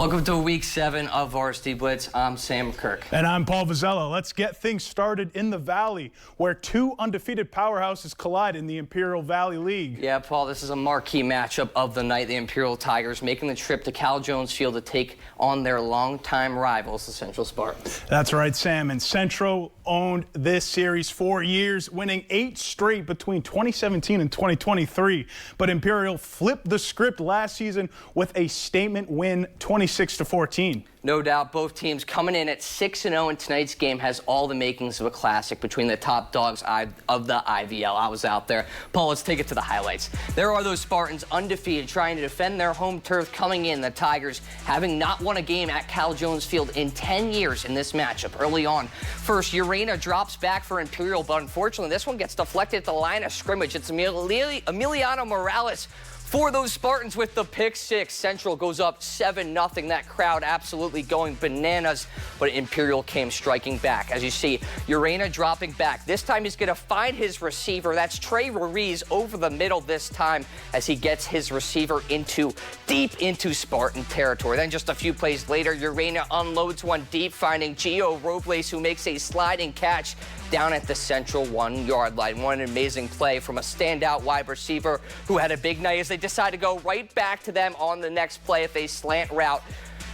Welcome to Week 7 of Varsity Blitz. I'm Sam Kirk. And I'm Paul Vizzello. Let's get things started in the Valley, where two undefeated powerhouses collide in the Imperial Valley League. Yeah, Paul, this is a marquee matchup of the night. The Imperial Tigers making the trip to Cal Jones Field to take on their longtime rivals, the Central Spartans. That's right, Sam. And Central owned this series for years, winning 8 straight between 2017 and 2023. But Imperial flipped the script last season with a statement win, 26-14. No doubt, both teams coming in at 6-0, and tonight's game has all the makings of a classic between the top dogs of the IVL. I was out there. Paul, let's take it to the highlights. There are those Spartans undefeated, trying to defend their home turf coming in. The Tigers having not won a game at Cal Jones Field in 10 years in this matchup. Early on, first, Urena drops back for Imperial, but unfortunately, this one gets deflected at the line of scrimmage. It's Emiliano Morales for those Spartans with the pick six. Central goes up 7-0. That crowd absolutely going bananas, but Imperial came striking back. As you see, Urena dropping back. This time he's going to find his receiver. That's Trey Ruiz over the middle this time as he gets his receiver deep into Spartan territory. Then just a few plays later, Urena unloads one deep, finding Gio Robles, who makes a sliding catch down at the Central 1-yard line. What an amazing play from a standout wide receiver who had a big night as they decide to go right back to them on the next play with a slant route.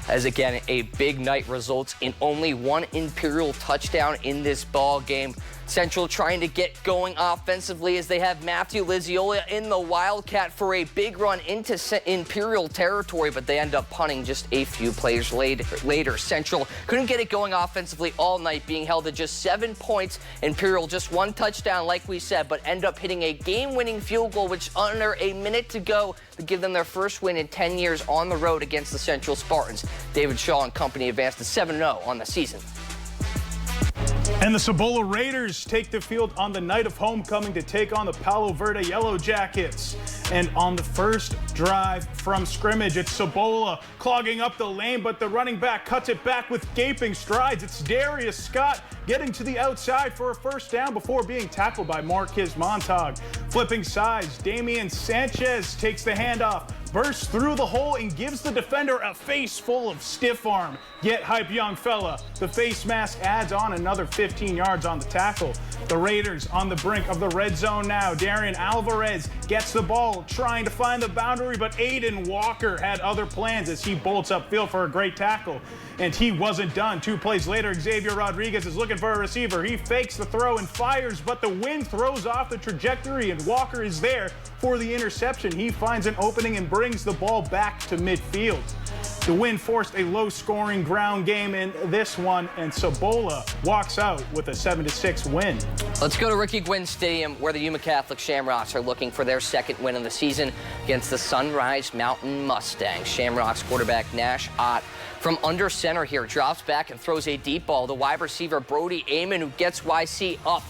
As again, a big night results in only one Imperial touchdown in this ball game. Central trying to get going offensively as they have Matthew Liziola in the Wildcat for a big run into Imperial territory, but they end up punting just a few plays later. Central couldn't get it going offensively all night, being held to just 7 points. Imperial just one touchdown, like we said, but end up hitting a game-winning field goal, which under a minute to go to give them their first win in 10 years on the road against the Central Spartans. David Shaw and company advanced to 7-0 on the season. And the Cibola Raiders take the field on the night of homecoming to take on the Palo Verde Yellow Jackets. And on the first drive from scrimmage, it's Cibola clogging up the lane, but the running back cuts it back with gaping strides. It's Darius Scott getting to the outside for a first down before being tackled by Marquez Montag. Flipping sides, Damian Sanchez takes the handoff, bursts through the hole and gives the defender a face full of stiff arm. Get hype, young fella. The face mask adds on another 15 yards on the tackle. The Raiders on the brink of the red zone now. Darian Alvarez gets the ball, trying to find the boundary, but Aiden Walker had other plans as he bolts upfield for a great tackle. And he wasn't done. 2 plays later, Xavier Rodriguez is looking for a receiver. He fakes the throw and fires, but the wind throws off the trajectory, and Walker is there for the interception. He finds an opening and brings the ball back to midfield. The wind forced a low-scoring ground game in this one, and Cibola walks out with a 7-6 win. Let's go to Ricky Gwynn Stadium, where the Yuma Catholic Shamrocks are looking for their second win of the season against the Sunrise Mountain Mustangs. Shamrocks quarterback Nash Ott from under center here drops back and throws a deep ball to wide receiver Brody Amon, who gets YC up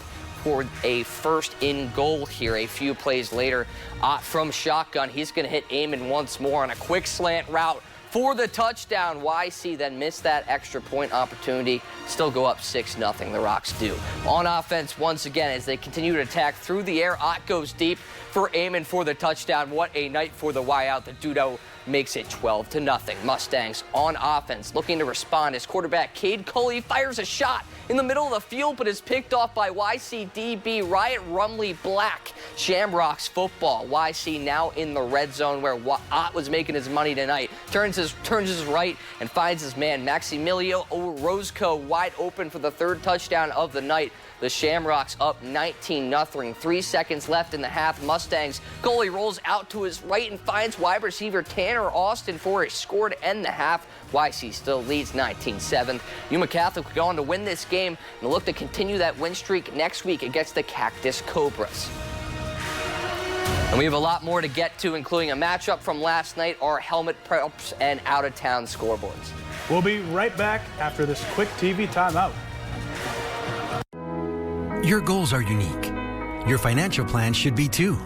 for a first in goal here. A few plays later, Ott from shotgun, he's going to hit Amon once more on a quick slant route for the touchdown. YC then missed that extra point opportunity. Still go up 6-0. The Rocks do. On offense, once again, as they continue to attack through the air, Ott goes deep for Amon for the touchdown. What a night for the Y-out. The Dudo makes it 12-0. Mustangs on offense, looking to respond as quarterback Cade Culley fires a shot in the middle of the field, but is picked off by YCDB Riot Rumley Black. Shamrocks football. YC now in the red zone where Ott was making his money tonight. Turns his right and finds his man Maximilio Orozco wide open for the third touchdown of the night. The Shamrocks up 19-0. 3 seconds left in the half. Mustangs goalie rolls out to his right and finds wide receiver Tanner Austin for a score to end the half. YC still leads 19-7. Yuma Catholic will go on to win this game and look to continue that win streak next week against the Cactus Cobras. And we have a lot more to get to, including a matchup from last night, our helmet preps, and out-of-town scoreboards. We'll be right back after this quick TV timeout. Your goals are unique. Your financial plan should be too.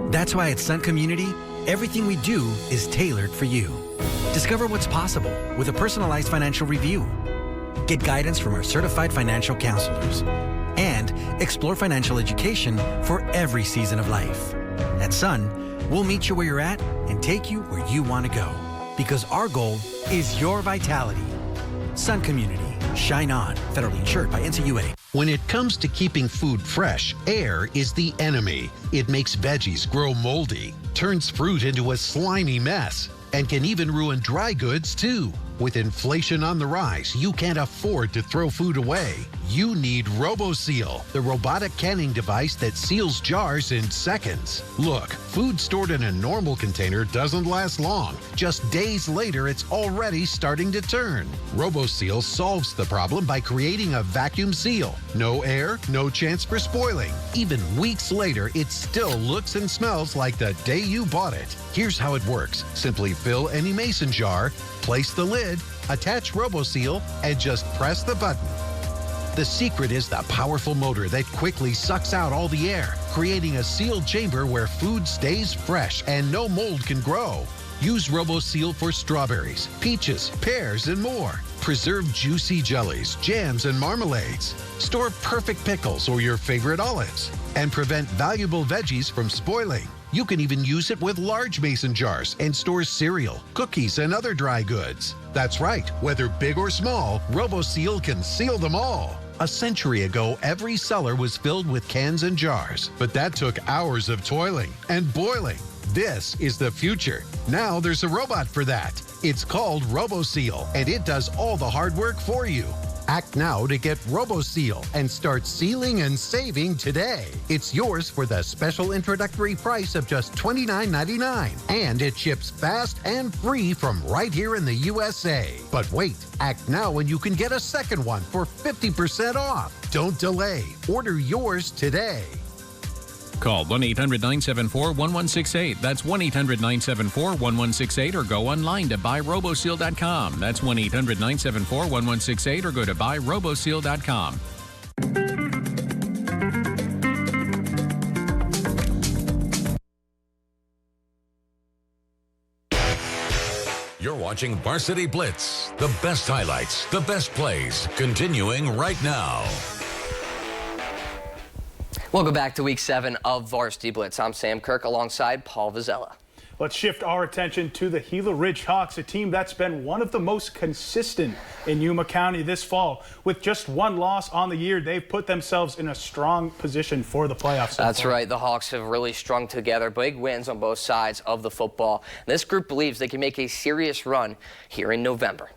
That's why at Sun Community, everything we do is tailored for you. Discover what's possible with a personalized financial review. Get guidance from our certified financial counselors. And explore financial education for every season of life. At Sun, we'll meet you where you're at and take you where you want to go. because our goal is your vitality. Sun Community. Shine on. Federally insured by NCUA. When it comes to keeping food fresh, air is the enemy. It makes veggies grow moldy, turns fruit into a slimy mess, and can even ruin dry goods too. With inflation on the rise, you can't afford to throw food away. You need RoboSeal, the robotic canning device that seals jars in seconds. Look, food stored in a normal container doesn't last long. Just days later, it's already starting to turn. RoboSeal solves the problem by creating a vacuum seal. No air, no chance for spoiling. Even weeks later, it still looks and smells like the day you bought it. Here's how it works. Simply fill any mason jar, place the lid, attach RoboSeal, and just press the button. The secret is the powerful motor that quickly sucks out all the air, creating a sealed chamber where food stays fresh and no mold can grow. Use RoboSeal for strawberries, peaches, pears, and more. Preserve juicy jellies, jams, and marmalades. Store perfect pickles or your favorite olives. And prevent valuable veggies from spoiling. You can even use it with large mason jars and store cereal, cookies, and other dry goods. That's right, whether big or small, RoboSeal can seal them all. A century ago, every cellar was filled with cans and jars, but that took hours of toiling and boiling. This is the future. Now there's a robot for that. It's called RoboSeal, and it does all the hard work for you. Act now to get RoboSeal and start sealing and saving today. It's yours for the special introductory price of just $29.99. And it ships fast and free from right here in the USA. But wait, act now and you can get a second one for 50% off. Don't delay. Order yours today. Call 1-800-974-1168. That's 1-800-974-1168 or go online to buyroboseal.com. That's 1-800-974-1168 or go to buyroboseal.com. You're watching Varsity Blitz. The best highlights, the best plays, continuing right now. Welcome back to Week 7 of Varsity Blitz. I'm Sam Kirk alongside Paul Vizella. Let's shift our attention to the Gila Ridge Hawks, a team that's been one of the most consistent in Yuma County this fall. With just one loss on the year, they've put themselves in a strong position for the playoffs. That's right. The Hawks have really strung together big wins on both sides of the football. And this group believes they can make a serious run here in November.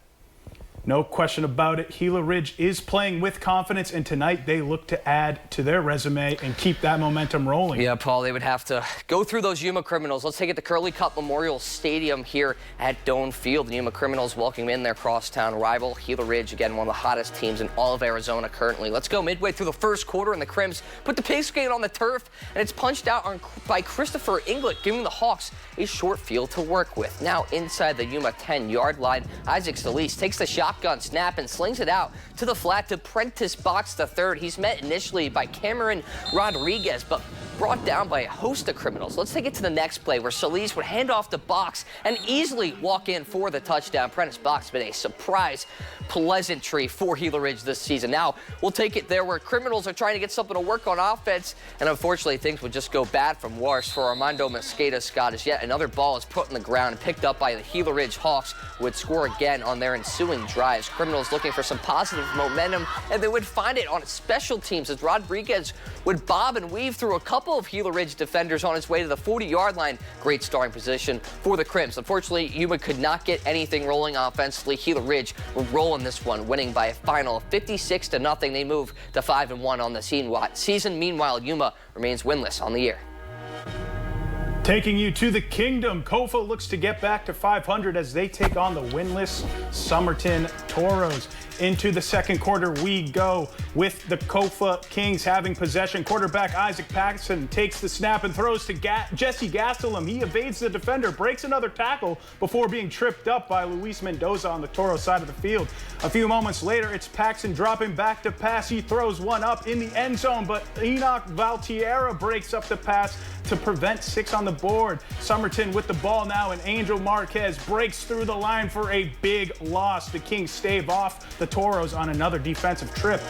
No question about it. Gila Ridge is playing with confidence, and tonight they look to add to their resume and keep that momentum rolling. Yeah, Paul, they would have to go through those Yuma Criminals. Let's take it to Curley Cup Memorial Stadium here at Doane Field. The Yuma Criminals welcome in their crosstown rival, Gila Ridge, again, one of the hottest teams in all of Arizona currently. Let's go midway through the first quarter, and the Crims put the pigskin on the turf, and it's punched out by Christopher Inglett, giving the Hawks a short field to work with. Now inside the Yuma 10-yard line, Isaac Solis takes the shotgun snap and slings it out to the flat to Prentice Box III. He's met initially by Cameron Rodriguez, but brought down by a host of criminals. Let's take it to the next play where Solis would hand off to Box and easily walk in for the touchdown. Prentice Box been a surprise pleasantry for Gila Ridge this season. Now we'll take it there where criminals are trying to get something to work on offense, and unfortunately things would just go bad from worse for Armando Mosqueda Scott as yet another ball is put in the ground and picked up by the Gila Ridge Hawks, who would score again on their ensuing drives. Criminals looking for some positive momentum, and they would find it on special teams as Rodriguez would bob and weave through a couple of Gila Ridge defenders on his way to the 40-yard line. Great starting position for the Crims. Unfortunately, Yuma could not get anything rolling offensively. Gila Ridge were rolling this one, winning by a final of 56-0. They move to 5-1 on the season. Meanwhile, Yuma remains winless on the year. Taking you to the Kingdom, Kofa looks to get back to 500 as they take on the winless Somerton Toros. Into the second quarter we go with the Kofa Kings having possession. Quarterback Isaac Paxson takes the snap and throws to Jesse Gastelum. He evades the defender, breaks another tackle before being tripped up by Luis Mendoza on the Toro side of the field. A few moments later, it's Paxson dropping back to pass. He throws one up in the end zone, but Enoch Valtierra breaks up the pass to prevent 6 on the board. Somerton with the ball now, and Angel Marquez breaks through the line for a big loss. The Kings stave off the Toros on another defensive trip.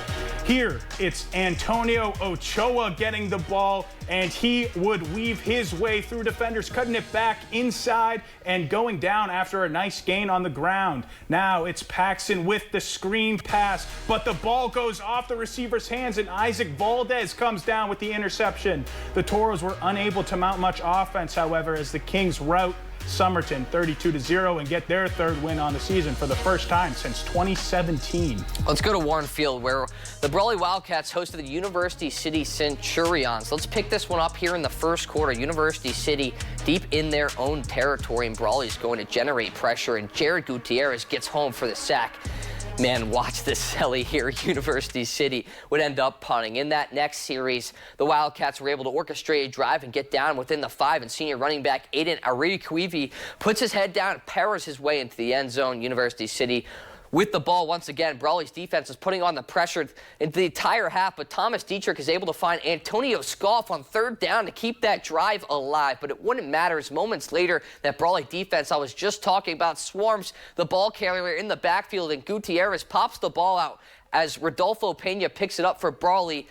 Here, it's Antonio Ochoa getting the ball, and he would weave his way through defenders, cutting it back inside and going down after a nice gain on the ground. Now it's Paxson with the screen pass, but the ball goes off the receiver's hands, and Isaac Valdez comes down with the interception. The Toros were unable to mount much offense, however, as the Kings rout Somerton 32-0 and get their third win on the season for the first time since 2017. Let's go to Warren Field, where the Brawley Wildcats hosted the University City Centurions. Let's pick this one up here in the first quarter. University City deep in their own territory, and Brawley's going to generate pressure, and Jared Gutierrez gets home for the sack. Man, watch this celly here. University City would end up punting. In that next series, the Wildcats were able to orchestrate a drive and get down within the 5, and senior running back Aiden Arikuivi puts his head down and powers his way into the end zone. University City with the ball once again. Brawley's defense is putting on the pressure into the entire half, but Thomas Dietrich is able to find Antonio Scoff on third down to keep that drive alive. But it wouldn't matter as moments later that Brawley defense I was just talking about swarms the ball carrier in the backfield, and Gutierrez pops the ball out as Rodolfo Pena picks it up for Brawley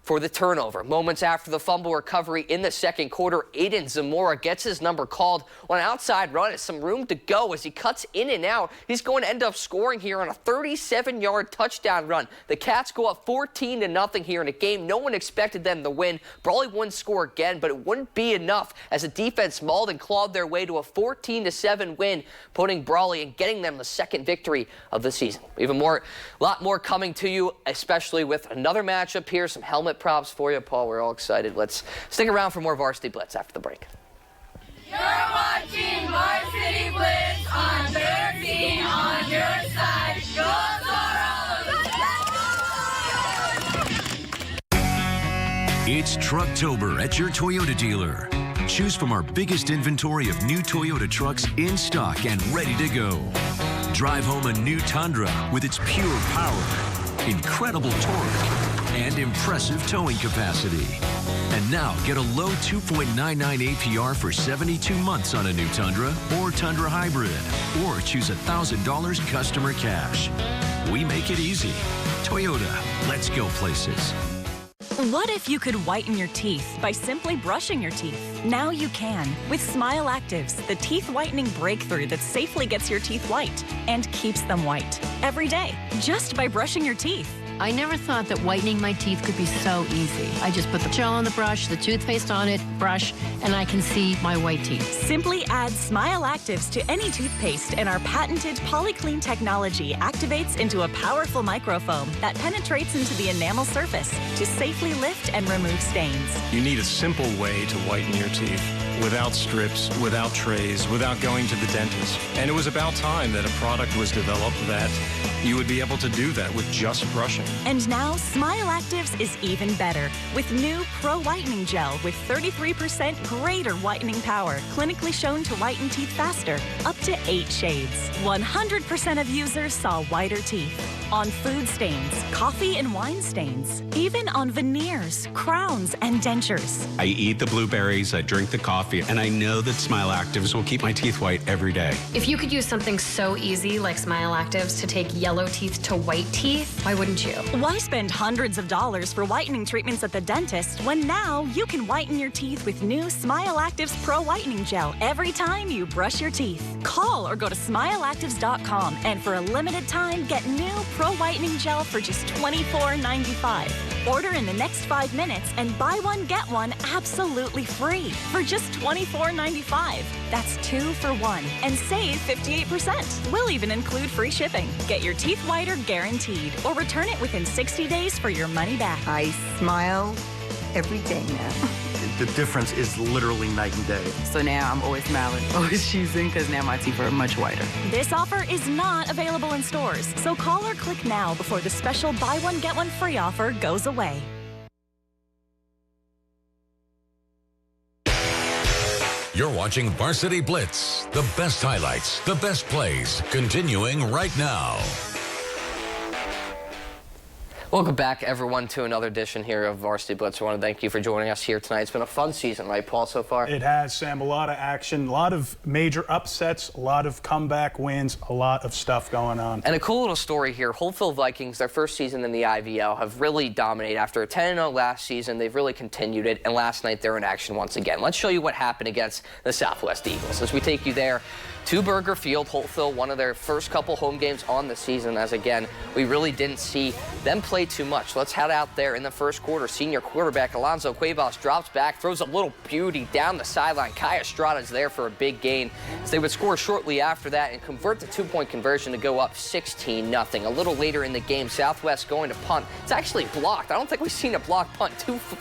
for the turnover. Moments after the fumble recovery in the second quarter, Aiden Zamora gets his number called on an outside run. Has some room to go as he cuts in and out. He's going to end up scoring here on a 37-yard touchdown run. The Cats go up 14-0 here in a game no one expected them to win. Brawley wouldn't score again, but it wouldn't be enough as the defense mauled and clawed their way to a 14-7 win, putting Brawley and getting them the second victory of the season. A lot more coming to you, especially with another matchup here, some helmet props for you. Paul, we're all excited. Let's stick around for more Varsity Blitz after the break. You're watching Varsity Blitz on 13 on your side. Go Toros! It's Trucktober at your Toyota dealer. Choose from our biggest inventory of new Toyota trucks in stock and ready to go. Drive home a new Tundra with its pure power, incredible torque, and impressive towing capacity. And now get a low 2.99 APR for 72 months on a new Tundra or Tundra Hybrid, or choose $1,000 customer cash. We make it easy. Toyota, let's go places. What if you could whiten your teeth by simply brushing your teeth? Now you can with Smile Actives, the teeth whitening breakthrough that safely gets your teeth white and keeps them white every day, just by brushing your teeth. I never thought that whitening my teeth could be so easy. I just put the gel on the brush, the toothpaste on it, brush, and I can see my white teeth. Simply add Smile Actives to any toothpaste, and our patented PolyClean technology activates into a powerful microfoam that penetrates into the enamel surface to safely lift and remove stains. You need a simple way to whiten your teeth without strips, without trays, without going to the dentist. And it was about time that a product was developed that you would be able to do that with just brushing. And now Smile Actives is even better with new Pro Whitening Gel with 33% greater whitening power, clinically shown to whiten teeth faster, up to 8 shades. 100% of users saw whiter teeth on food stains, coffee and wine stains, even on veneers, crowns, and dentures. I eat the blueberries, I drink the coffee, and I know that Smile Actives will keep my teeth white every day. If you could use something so easy like Smile Actives to take yellow teeth to white teeth, why wouldn't you? Why spend hundreds of dollars for whitening treatments at the dentist when now you can whiten your teeth with new Smile Actives Pro Whitening Gel every time you brush your teeth? Call or go to smileactives.com, and for a limited time, get new Pro Whitening Gel for just $24.95. Order in the next 5 minutes and buy one, get one absolutely free for just $24.95. That's 2 for 1 and save 58%. We'll even include free shipping. Get your teeth whiter guaranteed, or return it within 60 days for your money back. I smile every day now. The difference is literally night and day. So now I'm always smiling, always choosing, because now my teeth are much whiter. This offer is not available in stores, so call or click now before the special buy one, get one free offer goes away. You're watching Varsity Blitz, the best highlights, the best plays, continuing right now. Welcome back, everyone, to another edition here of Varsity Blitz. I want to thank you for joining us here tonight. It's been a fun season, right, Paul, so far? It has, Sam. A lot of action, a lot of major upsets, a lot of comeback wins, a lot of stuff going on. And a cool little story here. Holtville Vikings, their first season in the IVL, have really dominated. After a 10-0 last season, they've really continued it, and last night they're in action once again. Let's show you what happened against the Southwest Eagles as we take you there to Burger Field. Holtville, one of their first couple home games on the season, as again, we really didn't see them play too much. Let's head out there in the first quarter. Senior quarterback Alonzo Cuevas drops back, throws a little beauty down the sideline. Kai Estrada's there for a big gain, as they would score shortly after that and convert the two-point conversion to go up 16-0. A little later in the game, Southwest going to punt. It's actually blocked. I don't think we've seen a block punt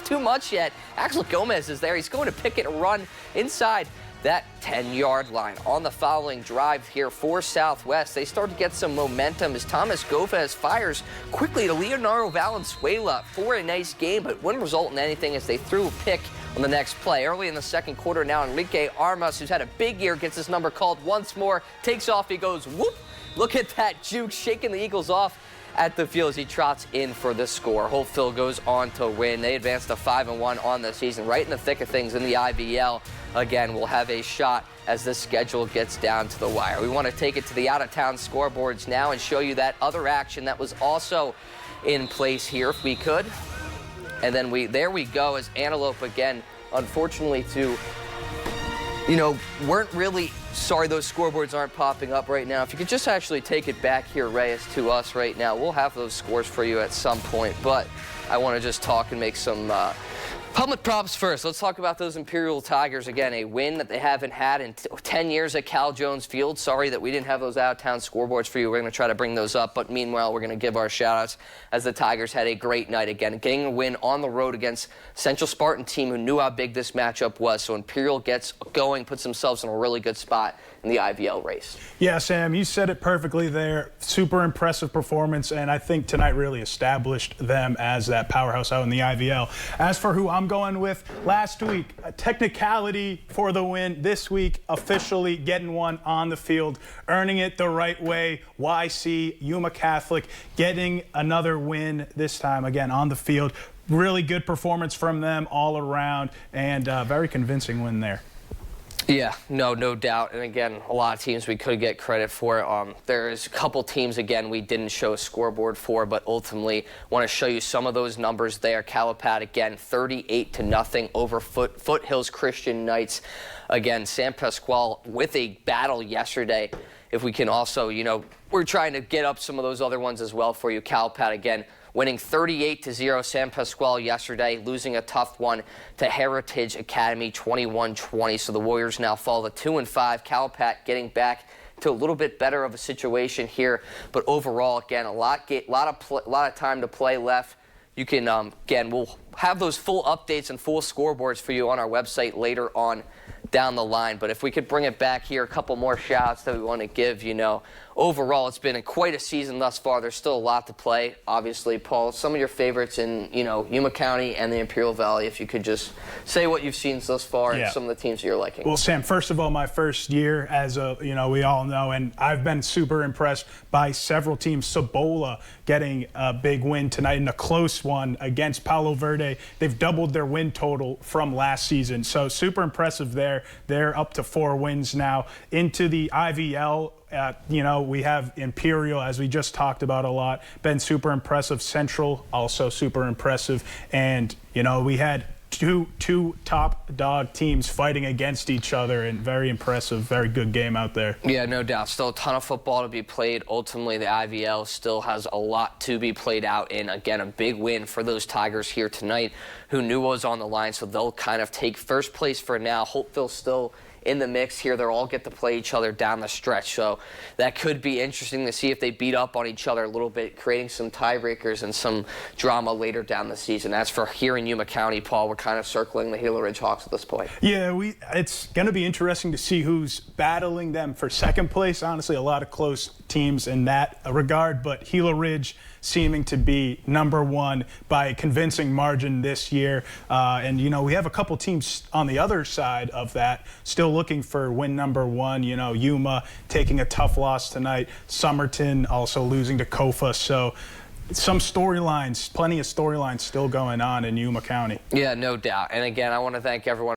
too much yet. Axel Gomez is there. He's going to pick it and run inside that 10-yard line. On the following drive here for Southwest, they start to get some momentum as Thomas Gomez fires quickly to Leonardo Valenzuela for a nice game, but wouldn't result in anything as they threw a pick on the next play. Early in the second quarter now, Enrique Armas, who's had a big year, gets his number called once more, takes off, he goes whoop. Look at that juke, shaking the Eagles off at the field as he trots in for the score. Holtville goes on to win. They advance to 5-1 on the season, right in the thick of things in the IVL. Again, we'll have a shot as this schedule gets down to the wire. We want to take it to the out-of-town scoreboards now and show you that other action that was also in place here, if we could. And then there we go, as Antelope again, unfortunately weren't really sorry those scoreboards aren't popping up right now. If you could just actually take it back here, Reyes, to us right now. We'll have those scores for you at some point, but I want to just talk and make some public props first. Let's talk about those Imperial Tigers. Again, a win that they haven't had in 10 years at Cal Jones Field. Sorry that we didn't have those out-of-town scoreboards for you. We're going to try to bring those up, but meanwhile, we're going to give our shout-outs as the Tigers had a great night again, getting a win on the road against Central Spartan team who knew how big this matchup was. So Imperial gets going, puts themselves in a really good spot in the IVL race. Yeah, Sam, you said it perfectly there. Super impressive performance, and I think tonight really established them as that powerhouse out in the IVL. As for who I'm going with, last week, a technicality for the win. This week, officially getting one on the field, earning it the right way. YC, Yuma Catholic, getting another win, this time again on the field. Really good performance from them all around, and very convincing win there. Yeah, no doubt. And again, a lot of teams we could get credit for. There's a couple teams, again, we didn't show a scoreboard for, but ultimately want to show you some of those numbers there. Calapat, again, 38-0 over Foothills Christian Knights. Again, San Pasquale with a battle yesterday. If we can also, we're trying to get up some of those other ones as well for you. Calapat, again, winning 38-0 San Pasquale yesterday, losing a tough one to Heritage Academy 21-20. So the Warriors now fall to 2-5. Calapat getting back to a little bit better of a situation here, but overall, again, a lot of time to play left. You can again, we'll have those full updates and full scoreboards for you on our website later on down the line. But if we could bring it back here, a couple more shouts that we want to give, overall, it's been quite a season thus far. There's still a lot to play. Obviously, Paul, some of your favorites in, Yuma County and the Imperial Valley, if you could just say what you've seen thus far and some of the teams you're liking. Well, Sam, first of all, my first year as we all know, and I've been super impressed by several teams. Cibola getting a big win tonight in a close one against Palo Verde. They've doubled their win total from last season. So super impressive there. They're up to 4 wins now. Into the IVL, we have Imperial, as we just talked about a lot, been super impressive. Central, also super impressive. And, we had two top dog teams fighting against each other, and very impressive, very good game out there. Yeah, no doubt. Still a ton of football to be played. Ultimately, the IVL still has a lot to be played out in. Again, a big win for those Tigers here tonight, who knew what was on the line, so they'll kind of take first place for now. Holtville still in the mix here. They'll all get to play each other down the stretch, so that could be interesting to see if they beat up on each other a little bit, creating some tiebreakers and some drama later down the season. As for here in Yuma County, Paul, we're kind of circling the Gila Ridge Hawks at this point. Yeah, it's going to be interesting to see who's battling them for second place. Honestly, a lot of close teams in that regard, but Gila Ridge seeming to be #1 by a convincing margin this year. And, we have a couple teams on the other side of that still looking for win #1. Yuma taking a tough loss tonight. Somerton also losing to Kofa. So some storylines, plenty of storylines still going on in Yuma County. Yeah, no doubt. And again, I want to thank everyone